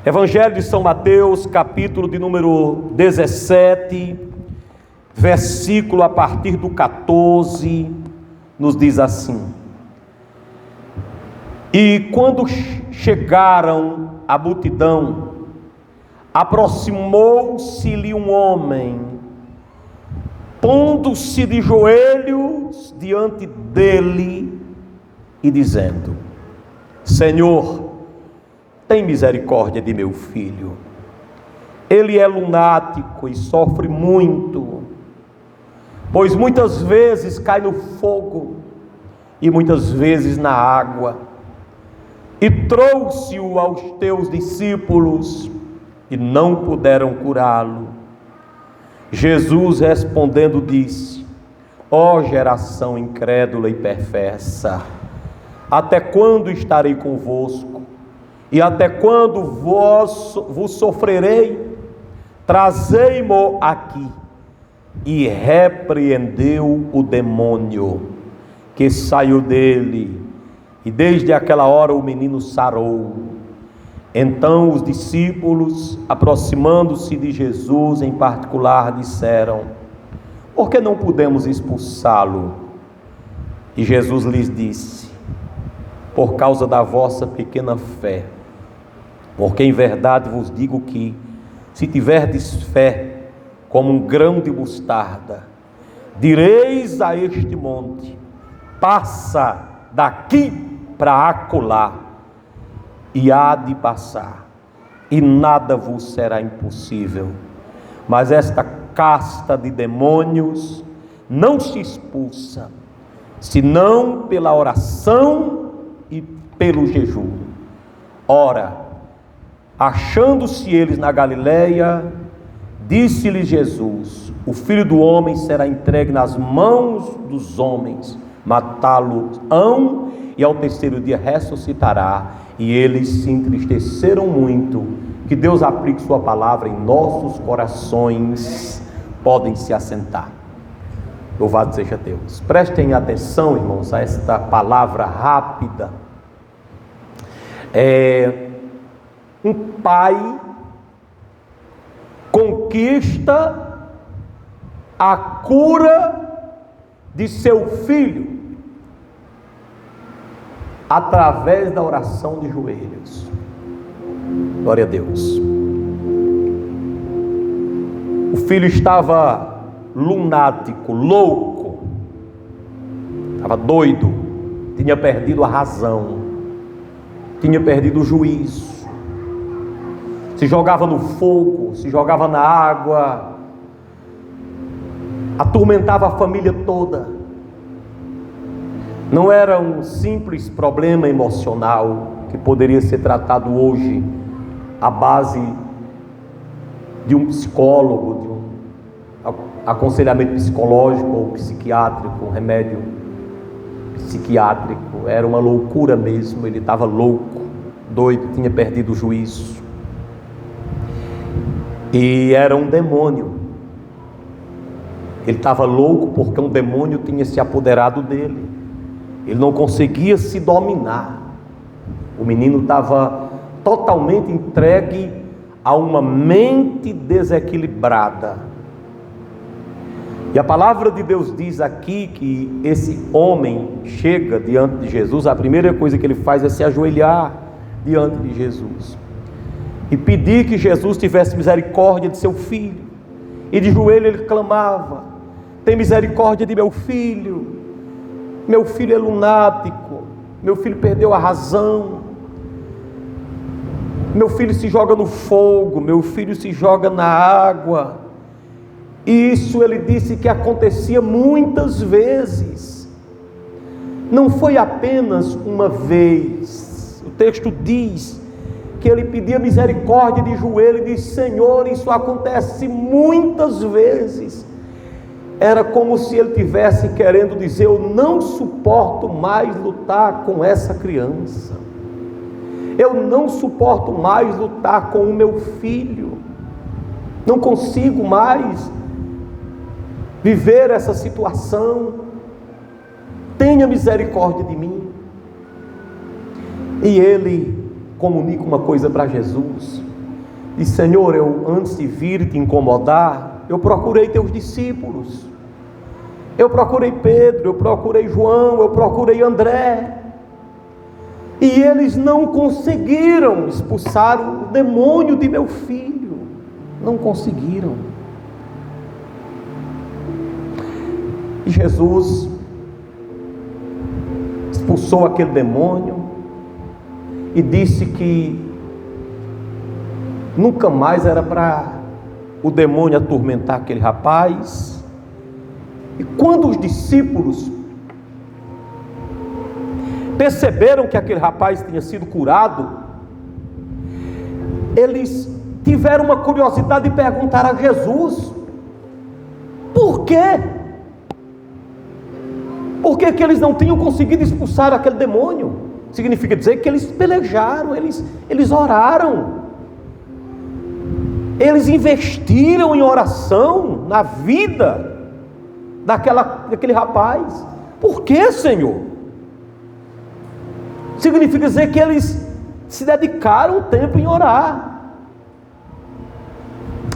Evangelho de São Mateus, capítulo de número 17, versículo a partir do 14, nos diz assim: E quando chegaram à multidão, aproximou-se-lhe um homem, pondo-se de joelhos diante dele e dizendo: Senhor, tem misericórdia de meu filho. Ele é lunático e sofre muito, pois muitas vezes cai no fogo e muitas vezes na água. E trouxe-o aos teus discípulos e não puderam curá-lo. Jesus respondendo disse: Ó geração incrédula e perversa, até quando estarei convosco? E até quando vos sofrerei? Trazei-mo aqui. E repreendeu o demônio, que saiu dele, e desde aquela hora o menino sarou. Então os discípulos, aproximando-se de Jesus em particular, disseram: Por que não pudemos expulsá-lo? E Jesus lhes disse: Por causa da vossa pequena fé. Porque em verdade vos digo que, se tiverdes fé como um grão de mostarda, direis a este monte: passa daqui para acolá, e há de passar, e nada vos será impossível. Mas esta casta de demônios não se expulsa, senão pela oração e pelo jejum. Ora, achando-se eles na Galileia, disse-lhe Jesus: O Filho do Homem será entregue nas mãos dos homens, matá-lo-ão, e ao terceiro dia ressuscitará. E eles se entristeceram muito. Que Deus aplique sua palavra em nossos corações. Podem se assentar. Louvado seja Deus. Prestem atenção, irmãos, a esta palavra rápida. Um pai conquista a cura de seu filho através da oração de joelhos. Glória a Deus. O filho estava lunático, louco, estava doido, tinha perdido a razão, tinha perdido o juízo. Se jogava no fogo, se jogava na água, atormentava a família toda. Não era um simples problema emocional que poderia ser tratado hoje à base de um psicólogo, de um aconselhamento psicológico ou psiquiátrico, um remédio psiquiátrico. Era uma loucura mesmo, ele estava louco, doido, tinha perdido o juízo. E era um demônio. Ele estava louco porque um demônio tinha se apoderado dele. Ele não conseguia se dominar. O menino estava totalmente entregue a uma mente desequilibrada. E a palavra de Deus diz aqui que esse homem chega diante de Jesus. A primeira coisa que ele faz é se ajoelhar diante de Jesus e pedir que Jesus tivesse misericórdia de seu filho. E de joelho ele clamava: Tem misericórdia de meu filho. Meu filho é lunático, meu filho perdeu a razão, meu filho se joga no fogo, meu filho se joga na água. E isso ele disse que acontecia muitas vezes, não foi apenas uma vez. O texto diz que ele pedia misericórdia de joelho e disse: Senhor, isso acontece muitas vezes. Era como se ele tivesse querendo dizer: eu não suporto mais lutar com essa criança, eu não suporto mais lutar com o meu filho, não consigo mais viver essa situação, tenha misericórdia de mim. E ele comunica uma coisa para Jesus: Disse: Senhor, eu antes de vir te incomodar, eu procurei teus discípulos, eu procurei Pedro, eu procurei João, eu procurei André, e eles não conseguiram expulsar o demônio de meu filho, não conseguiram. E Jesus expulsou aquele demônio e disse que nunca mais era para o demônio atormentar aquele rapaz. E quando os discípulos perceberam que aquele rapaz tinha sido curado, eles tiveram uma curiosidade de perguntar a Jesus: por quê? Por que eles não tinham conseguido expulsar aquele demônio? Significa dizer que eles pelejaram, eles oraram, eles investiram em oração na vida daquele rapaz. Por que, Senhor? Significa dizer que eles se dedicaram um tempo em orar.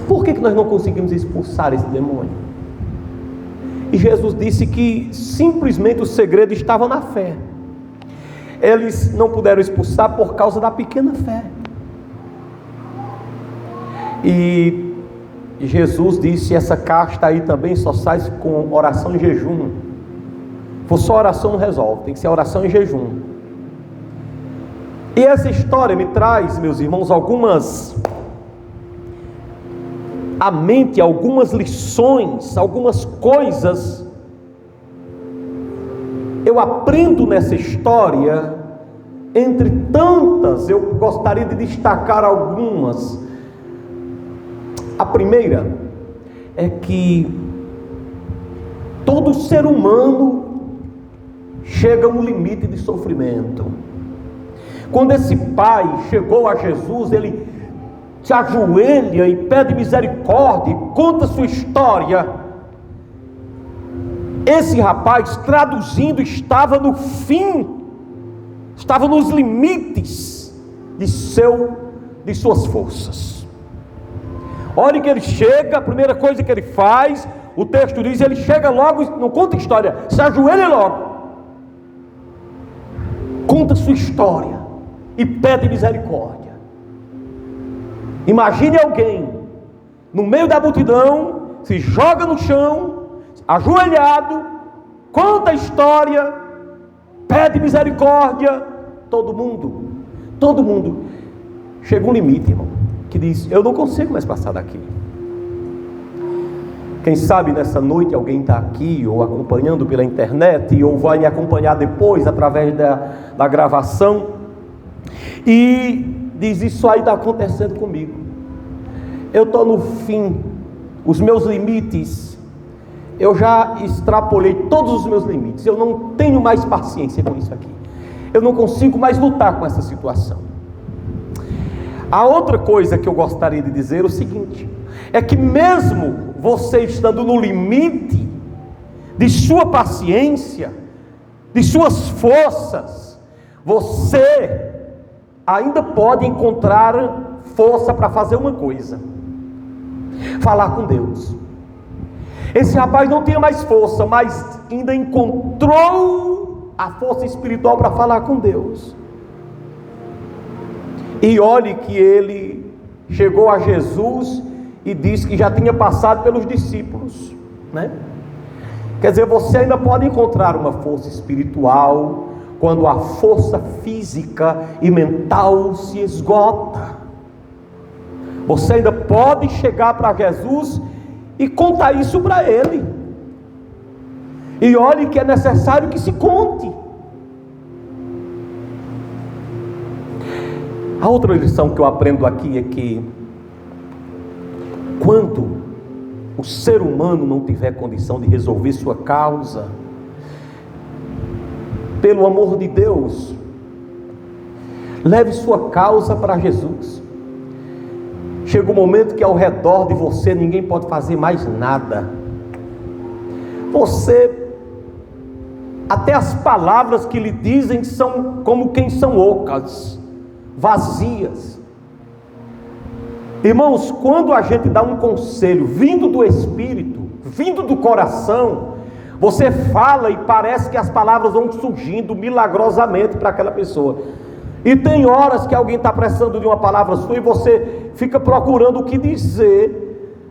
Por que nós não conseguimos expulsar esse demônio? E Jesus disse que simplesmente o segredo estava na fé. Eles não puderam expulsar por causa da pequena fé. E Jesus disse: essa casta aí também só sai com oração e jejum. For só oração não resolve, tem que ser oração e jejum. E essa história me traz, meus irmãos, à mente algumas lições, algumas coisas. Eu aprendo nessa história, entre tantas, eu gostaria de destacar algumas. A primeira é que todo ser humano chega a um limite de sofrimento. Quando esse pai chegou a Jesus, ele se ajoelha e pede misericórdia, e conta sua história. Esse rapaz, traduzindo, estava no fim, estava nos limites de suas forças. Olha que ele chega, a primeira coisa que ele faz, o texto diz, ele chega logo, não conta história, se ajoelha logo, conta sua história e pede misericórdia. Imagine alguém no meio da multidão, se joga no chão, ajoelhado, conta a história, pede misericórdia. Todo mundo chega a um limite, irmão, que diz: eu não consigo mais passar daqui. Quem sabe nessa noite alguém está aqui, ou acompanhando pela internet, ou vai me acompanhar depois através da gravação, e diz: isso aí está acontecendo comigo, eu estou no fim, os meus limites, eu já extrapolei todos os meus limites, eu não tenho mais paciência com isso aqui, eu não consigo mais lutar com essa situação. A outra coisa que eu gostaria de dizer é o seguinte, é que mesmo você estando no limite de sua paciência, de suas forças, você ainda pode encontrar força para fazer uma coisa: falar com Deus. Esse rapaz não tinha mais força, mas ainda encontrou a força espiritual para falar com Deus. E olhe que ele chegou a Jesus e disse que já tinha passado pelos discípulos, né? Quer dizer, você ainda pode encontrar uma força espiritual quando a força física e mental se esgota. Você ainda pode chegar para Jesus e contar isso para Ele. E olhe que é necessário que se conte. A outra lição que eu aprendo aqui é que quando o ser humano não tiver condição de resolver sua causa, pelo amor de Deus, leve sua causa para Jesus. Chega um momento que ao redor de você ninguém pode fazer mais nada. Você, até as palavras que lhe dizem são como quem são ocas, vazias. Irmãos, quando a gente dá um conselho vindo do Espírito, vindo do coração, você fala e parece que as palavras vão surgindo milagrosamente para aquela pessoa. E tem horas que alguém está precisando de uma palavra sua e você fica procurando o que dizer.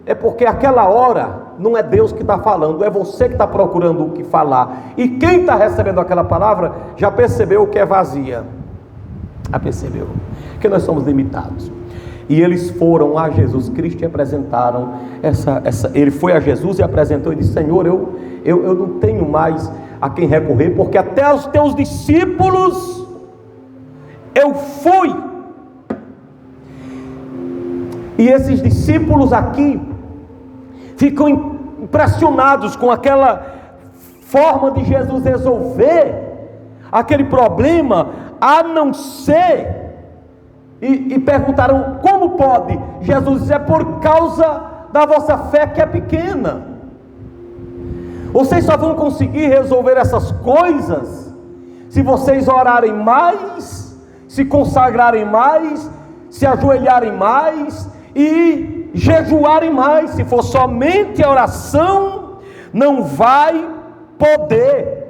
É porque aquela hora não é Deus que está falando, é você que está procurando o que falar. E quem está recebendo aquela palavra já percebeu que é vazia. Já percebeu que nós somos limitados. E eles foram a Jesus Cristo e apresentaram ele foi a Jesus e apresentou e disse: Senhor, eu não tenho mais a quem recorrer, porque até os teus discípulos eu fui. E esses discípulos aqui ficam impressionados com aquela forma de Jesus resolver aquele problema, a não ser, e perguntaram: como pode? Jesus disse: é por causa da vossa fé que é pequena. Vocês só vão conseguir resolver essas coisas se vocês orarem mais, se consagrarem mais, se ajoelharem mais e jejuarem mais. Se for somente a oração, não vai poder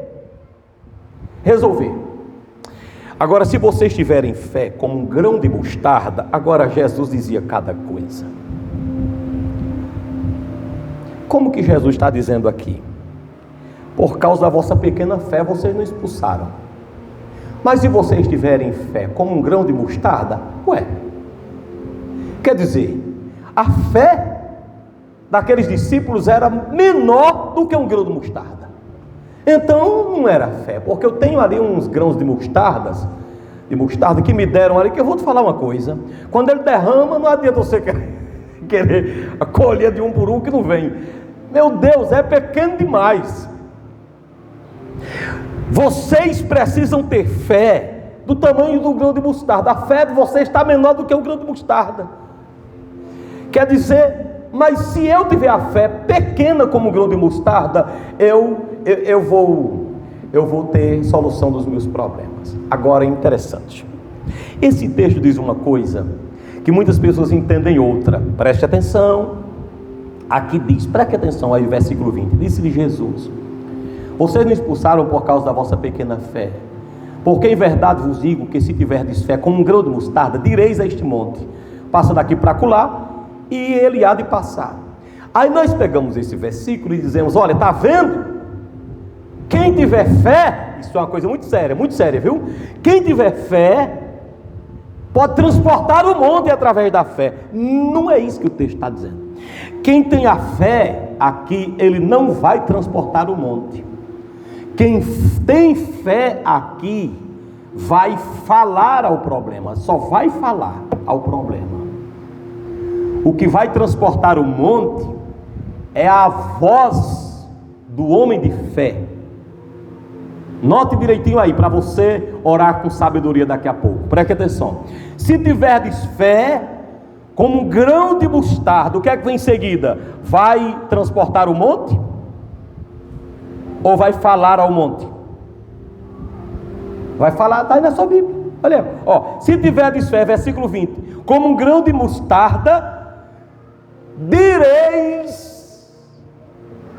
resolver. Agora, se vocês tiverem fé como um grão de mostarda, agora Jesus dizia cada coisa. Como que Jesus está dizendo aqui? Por causa da vossa pequena fé, vocês não expulsaram. Mas se vocês tiverem fé como um grão de mostarda, quer dizer, a fé daqueles discípulos era menor do que um grão de mostarda. Então não era fé, porque eu tenho ali uns grãos de mostarda que me deram ali, que eu vou te falar uma coisa: quando ele derrama, não adianta você querer colher de um por um que não vem. Meu Deus, é pequeno demais. Vocês precisam ter fé do tamanho do grão de mostarda. A fé de vocês está menor do que o grão de mostarda. Quer dizer, mas se eu tiver a fé pequena como o grão de mostarda, eu vou ter solução dos meus problemas. Agora é interessante, esse texto diz uma coisa que muitas pessoas entendem outra. Preste atenção. Aqui diz, preste atenção aí, versículo 20, disse-lhe Jesus: vocês não expulsaram por causa da vossa pequena fé, porque em verdade vos digo que se tiverdes fé como um grão de mostarda, direis a este monte: passa daqui para acolá, e ele há de passar. Aí nós pegamos esse versículo e dizemos: olha, está vendo? Quem tiver fé, isso é uma coisa muito séria, viu? Quem tiver fé pode transportar o monte através da fé. Não é isso que o texto está dizendo. Quem tem a fé aqui, ele não vai transportar o monte. Quem tem fé aqui vai falar ao problema, só vai falar ao problema. O que vai transportar o monte é a voz do homem de fé. Note direitinho aí, para você orar com sabedoria daqui a pouco. Preste atenção. Se tiverdes fé como um grão de mostarda, o que é que vem em seguida? Vai transportar o monte? Ou vai falar ao monte? Vai falar, está aí na sua Bíblia. Olha, se tiverdes fé, versículo 20, como um grão de mostarda, direis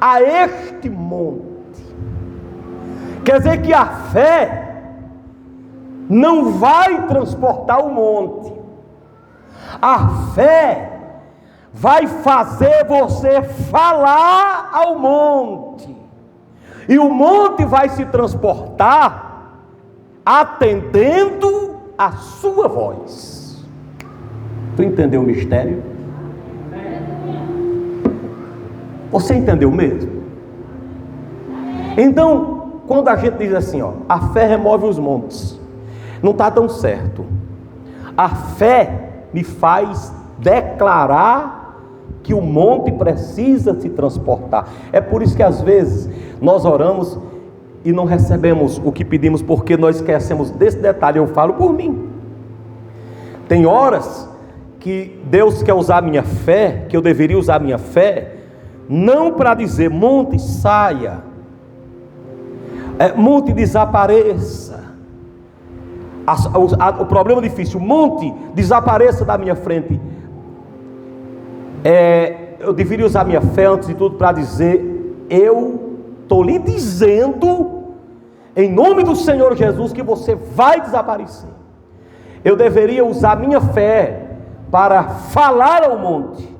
a este monte. Quer dizer que a fé não vai transportar o monte. A fé vai fazer você falar ao monte. E o monte vai se transportar atendendo a sua voz. Tu entendeu o mistério? Você entendeu mesmo? Então, quando a gente diz assim, a fé remove os montes, não está tão certo. A fé me faz declarar que o monte precisa se transportar. É por isso que às vezes nós oramos e não recebemos o que pedimos, porque nós esquecemos desse detalhe. Eu falo por mim. Tem horas que Deus quer usar a minha fé, que eu deveria usar a minha fé, não para dizer: monte saia, monte desapareça, o problema difícil, monte desapareça da minha frente. Eu deveria usar minha fé antes de tudo para dizer: eu estou lhe dizendo, em nome do Senhor Jesus, que você vai desaparecer. Eu deveria usar minha fé para falar ao monte,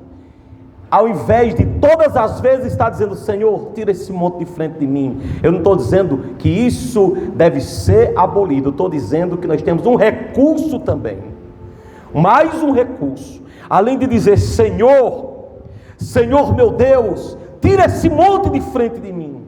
ao invés de todas as vezes estar dizendo: Senhor, tira esse monte de frente de mim. Eu não estou dizendo que isso deve ser abolido, eu estou dizendo que nós temos um recurso também, mais um recurso, além de dizer: Senhor, Senhor meu Deus, tira esse monte de frente de mim.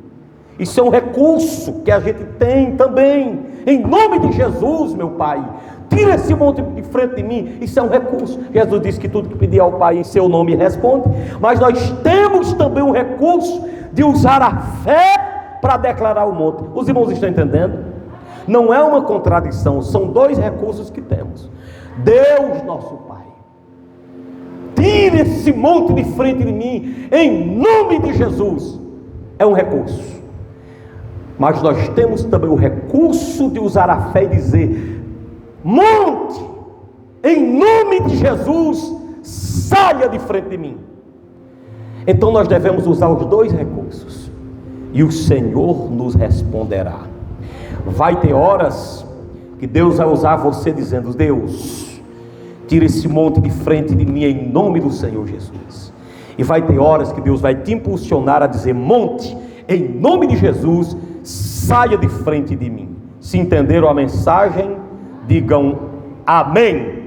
Isso é um recurso que a gente tem também, em nome de Jesus, meu Pai, tira esse monte de frente de mim. Isso é um recurso. Jesus disse que tudo que pedir ao Pai em seu nome responde. Mas nós temos também um recurso de usar a fé para declarar o monte. Os irmãos estão entendendo? Não é uma contradição, são dois recursos que temos. Deus nosso Pai, tire esse monte de frente de mim, em nome de Jesus. É um recurso. Mas nós temos também o recurso de usar a fé e dizer: monte, em nome de Jesus, saia de frente de mim. Então nós devemos usar os dois recursos, e o Senhor nos responderá. Vai ter horas que Deus vai usar você dizendo: Deus, tira esse monte de frente de mim, em nome do Senhor Jesus. E vai ter horas que Deus vai te impulsionar a dizer: monte, em nome de Jesus, saia de frente de mim. Se entenderam a mensagem, digam amém.